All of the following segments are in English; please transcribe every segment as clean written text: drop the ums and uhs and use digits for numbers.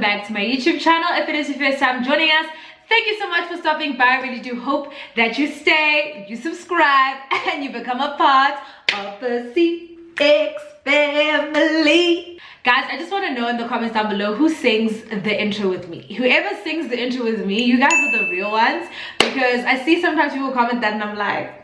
back to my YouTube channel. If it is your first time joining us, thank you so much for stopping by. I really do hope that you stay, you subscribe, and you become a part of the ZeeX family. Guys, I just want to know in the comments down below who sings the intro with me. Whoever sings the intro with me, you guys are the real ones, because I see sometimes people comment that and I'm like,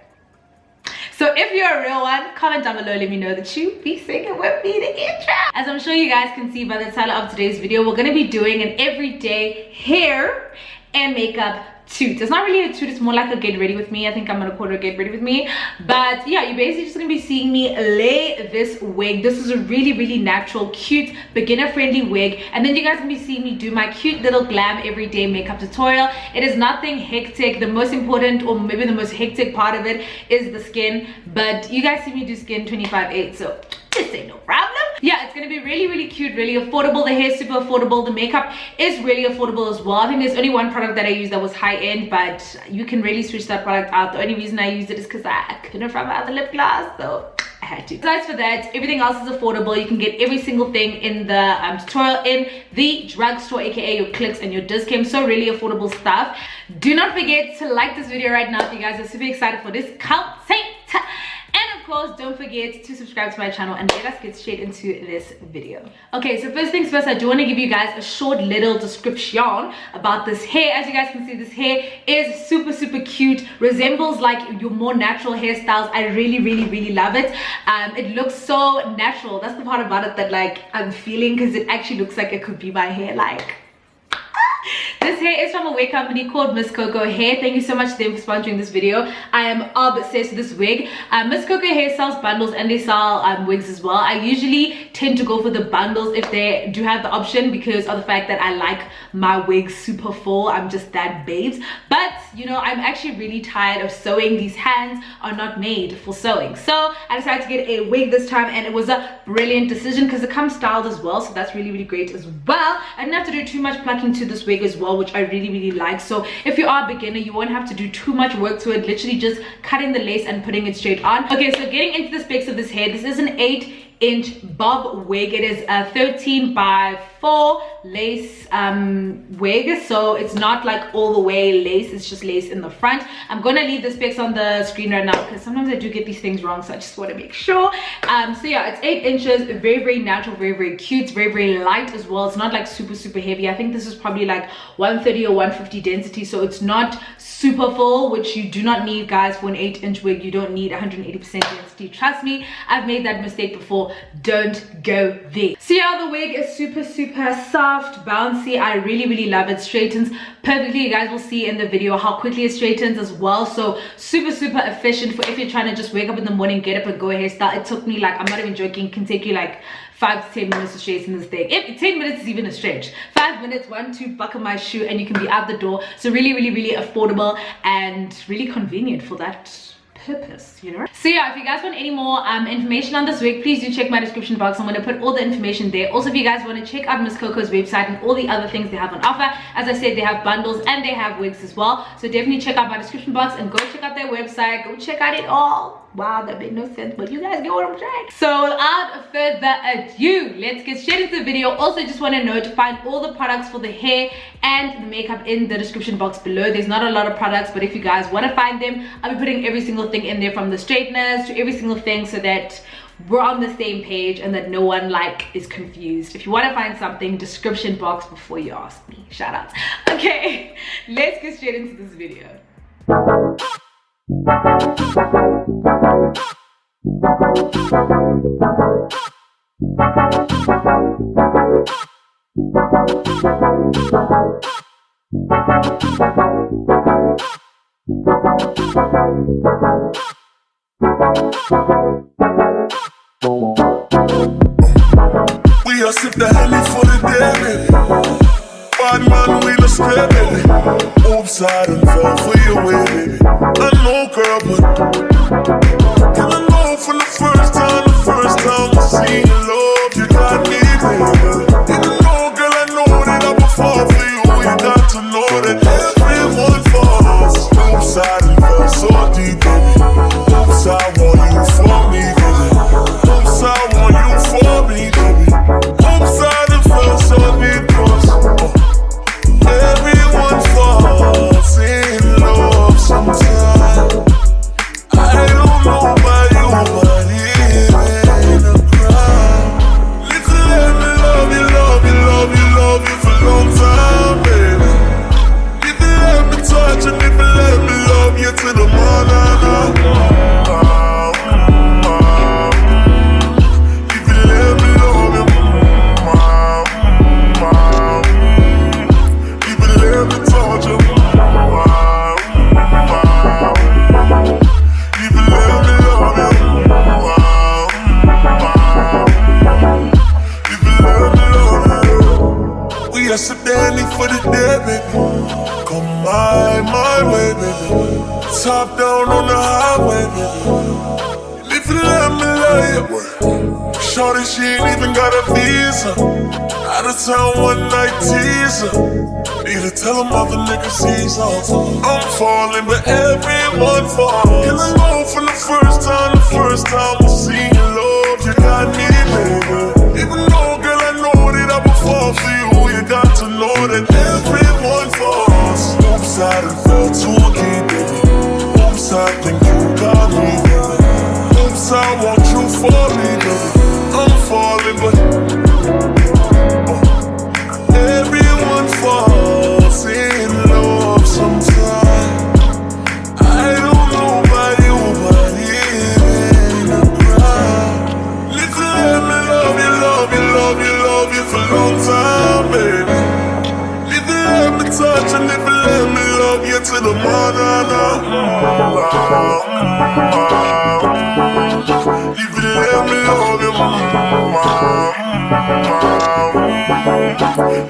so if you're a real one, comment down below, let me know that you be singing with me the intro. As I'm sure you guys can see by the title of today's video, we're going to be doing an everyday hair and makeup toot. It's not really a toot, it's more like a get ready with me. I think I'm gonna call it a get ready with me. But yeah, you're basically just gonna be seeing me lay this wig. This is a really natural, cute, beginner friendly wig, and then you guys gonna be seeing me do my cute little glam everyday makeup tutorial. It is nothing hectic. The most important, or maybe the most hectic part of it, is the skin, but you guys see me do skin 25/8, so this ain't no problem. Yeah, it's gonna be really cute, really affordable. The hair is super affordable, the makeup is really affordable as well. I think there's only one product that I used that was high end, but you can really switch that product out. The only reason I used it is because I couldn't find my other lip gloss, so I had to. Besides for that, everything else is affordable. You can get every single thing in the tutorial in the drugstore, aka your Clicks and your Discount. So really affordable stuff. Do not forget to like this video right now if you guys are super excited for this content. And of course, don't forget to subscribe to my channel, and let us get straight into this video. Okay, so first things first, I do want to give you guys a short little description about this hair. As you guys can see, this hair is super cute, resembles like your more natural hairstyles. I really love it. It looks so natural. That's the part about it that like I'm feeling, because it actually looks like it could be my hair. Like, this hair is from a wig company called Mscoco Hair. Thank you so much to them for sponsoring this video. I am obsessed with this wig. Mscoco Hair sells bundles and they sell wigs as well. I usually tend to go for the bundles if they do have the option, because of the fact that I like my wigs super full. I'm just that babes. But you know, I'm actually really tired of sewing. These hands are not made for sewing. So I decided to get a wig this time, and it was a brilliant decision because it comes styled as well. So that's really great as well. I didn't have to do too much plucking to this wig as well, which I really like. So if you are a beginner, you won't have to do too much work to it. Literally just cutting the lace and putting it straight on. Okay, so getting into the specs of this hair, this is an 8-inch bob wig. It is a 13x4 lace wig, so it's not like all the way lace, it's just lace in the front. I'm gonna leave the specs on the screen right now because sometimes I do get these things wrong, so I just want to make sure. So yeah, it's 8 inches, very natural, very cute, very light as well. It's not like super heavy. I think this is probably like 130 or 150 density, so it's not super full, which you do not need, guys. For an 8-inch wig, you don't need 180% density. Trust me, I've made that mistake before. Don't go there. See how the wig is super soft, bouncy. I really love it. Straightens perfectly. You guys will see in the video how quickly it straightens as well. So super efficient for if you're trying to just wake up in the morning, get up and go a hairstyle. It took me like, I'm not even joking, it can take you like 5 to 10 minutes to straighten this thing. If 10 minutes is even a stretch. 5 minutes, 1-2 buckle my shoe, and you can be out the door. So really affordable and really convenient for that purpose, you know. So yeah, if you guys want any more information on this wig, please do check my description box. I'm going to put all the information there. Also, if you guys want to check out Mscoco's website and all the other things they have on offer, as I said, they have bundles and they have wigs as well. So definitely check out my description box and go check out their website. Go check out it all. Wow, that made no sense, but you guys get what I'm saying. So without further ado, let's get straight into the video. Also, just want to know to find all the products for the hair and the makeup in the description box below. There's not a lot of products, but if you guys want to find them, I'll be putting every single thing in there, from the straighteners to every single thing, so that we're on the same page and that no one like is confused. If you want to find something, description box before you ask me. Shout out. Okay, let's get straight into this video. We are sip the Henny for the day. Bad man, we look straight, baby. Oops, I done fell for your way, baby. I know, girl, but can I know from the first time I seen your love, you got me, baby. Even though, girl, I know that I will fall for you. You got to know that everyone falls. Oops, I done fell so deep, baby. Oops, I want you for me, baby. Oops, I want you for me, baby. Oops, I done fell so deep, cause my way, baby. Top down on the highway, baby. If you let me lay it, shorty, she ain't even got a visa. Out of town one night teaser. Need to tell them other niggas he's on. I'm falling, but everyone falls. Can I go from the first time I see you, love, you got me, baby. Even though, girl, I know that I will fall for you. You got to know that everyone falls. Oops, I done fell too deep, baby. Oops, I think you got me, baby. Oops, I want you for me, baby. I'm falling, but everyone falls in love sometime. I don't know about you, but it ain't a crime. If you let me love you, love you, love you, love you for a long time, baby. If you let me touch and if you let me love you to the morning, if you let me love you,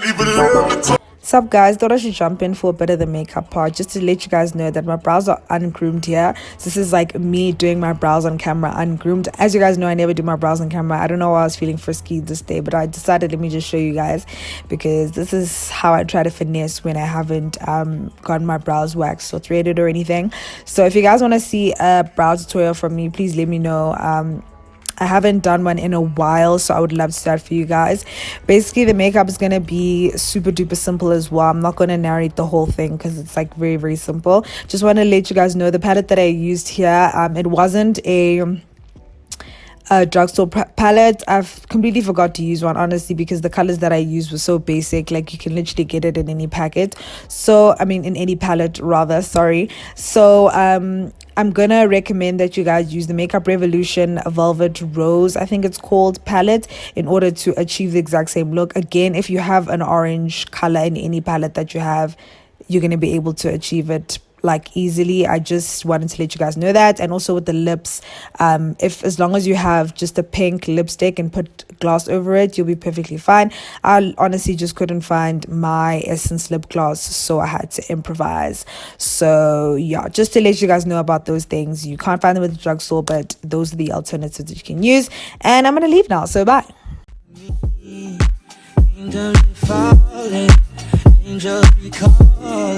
if you let me touch. Sup guys, thought I should jump in for a bit of the makeup part just to let you guys know that my brows are ungroomed here. So this is like me doing my brows on camera ungroomed. As you guys know, I never do my brows on camera. I don't know why I was feeling frisky this day, but I decided let me just show you guys because this is how I try to finesse when I haven't gotten my brows waxed or threaded or anything. So if you guys want to see a brow tutorial from me, please let me know. I haven't done one in a while, so I would love to start for you guys. Basically, the makeup is going to be super duper simple as well. I'm not going to narrate the whole thing because it's like very, very simple. Just want to let you guys know the palette that I used here, it wasn't a drugstore palette. I've completely forgot to use one, honestly, because the colors that I used were so basic. Like you can literally get it in any packet. So I mean in any palette rather, sorry. So I'm gonna recommend that you guys use the Makeup Revolution Velvet Rose, I think it's called, palette in order to achieve the exact same look. Again, if you have an orange color in any palette that you have, you're gonna be able to achieve it like easily. I just wanted to let you guys know that. And also with the lips, if as long as you have just a pink lipstick and put gloss over it, you'll be perfectly fine. I honestly just couldn't find my Essence lip gloss, so I had to improvise. So yeah, just to let you guys know about those things. You can't find them at the drugstore, but those are the alternatives that you can use. And I'm gonna leave now, so bye. Angels be calling,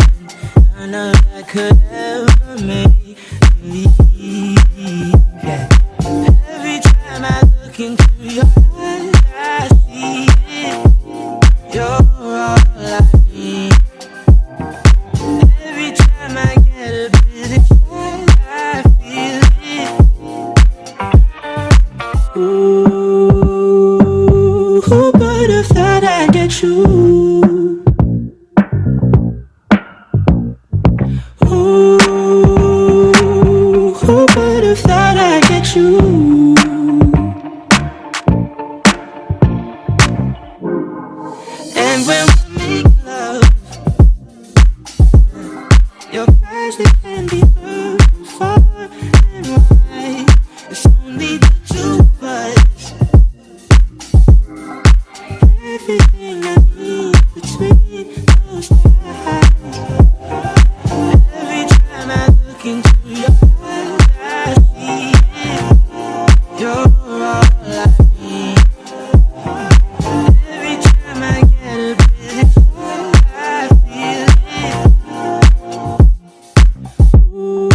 none of that could ever make me leave. Yeah. Every time I look into your eyes, I see it. You're all I need. Every time I get a bit excited, I feel it. Ooh, who could have thought I'd get you? Ooh.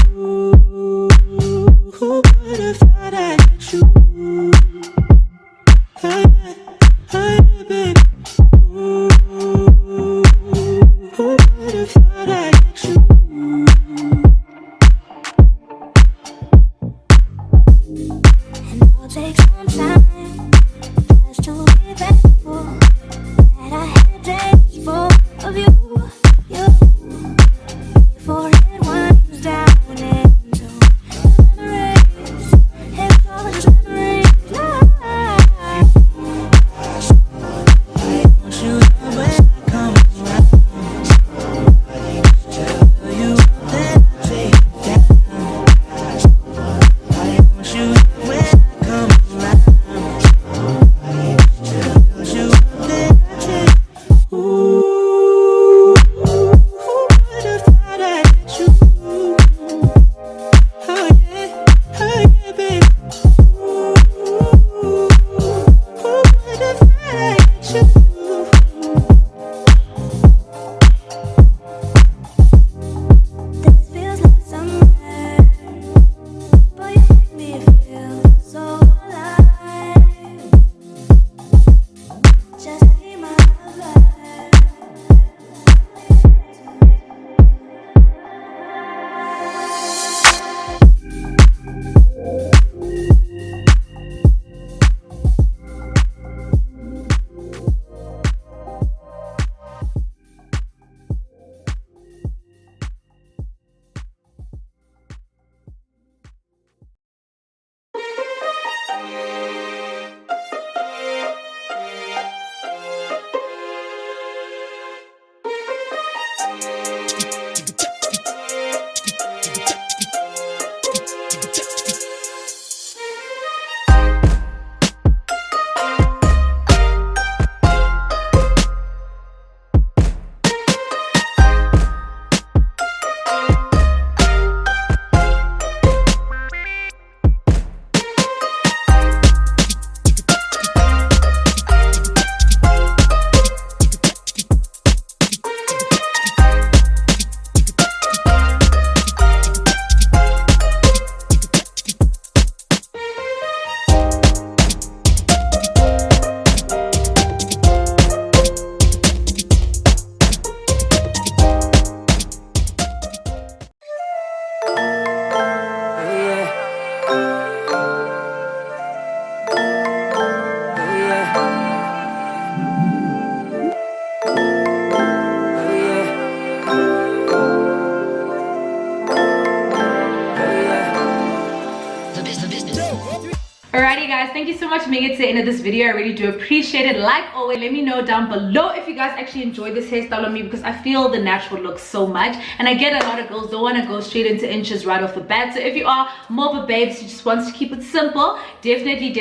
Alrighty guys, thank you so much for making it to the end of this video. I really do appreciate it. Like always, let me know down below if you guys actually enjoyed this hairstyle on me, because I feel the natural look so much, and I get a lot of girls don't want to go straight into inches right off the bat. So if you are more of a babe who just wants to keep it simple, definitely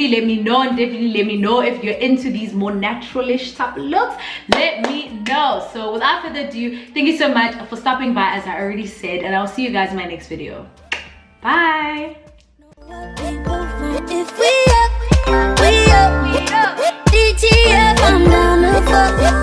let me know, and definitely let me know if you're into these more naturalish type of looks. Let me know. So without further ado, thank you so much for stopping by, as I already said, and I'll see you guys in my next video. Bye. If we up, DTF, I'm down to fuck.